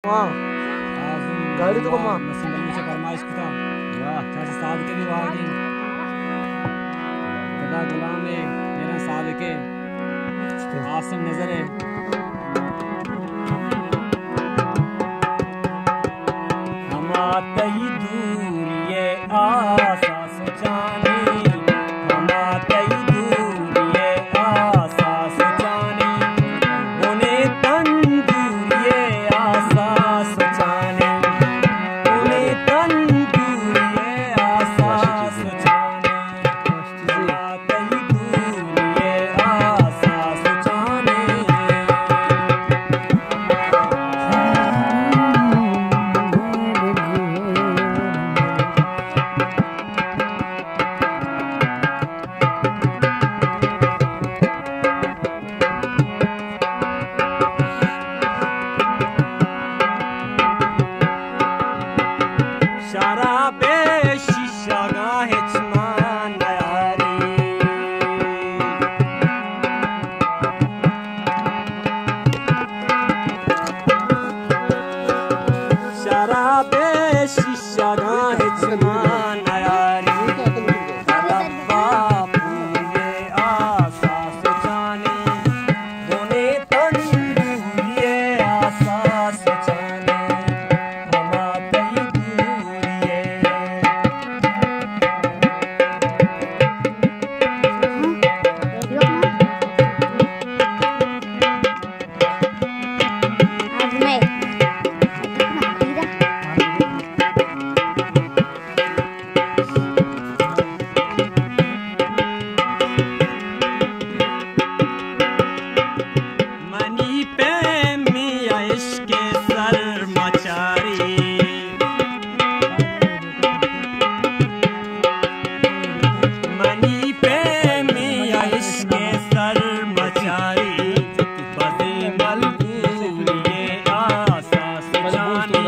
हाँ गाड़ी तो कमा से फरमाइश कुता वाह चाचा साद के भी वागी खुदा गुलाम है मेरा साद के आसम नजर है हम आते ही दूर ये आसा सोचानी हम आते ही दूर ये आसा सोचानी उन्हें तंदूर ये आसा सोचानी उन्हें तंदूर ये आसा सोचानी हम आते ही दूर ये आसा सोचानी शराबे शीशा गाहे चमान यारी शराबे शीशा गाहे चमान यारी रब्बा पूरे आसा सोचानी बोने तंदूर ये आसा सोचानी हम आते ही दूर ये मनी पे मिया इश्क सर मचारी मनी पे मिया इश्क सर मचारी बसे मलबूर ये आसा सोचानी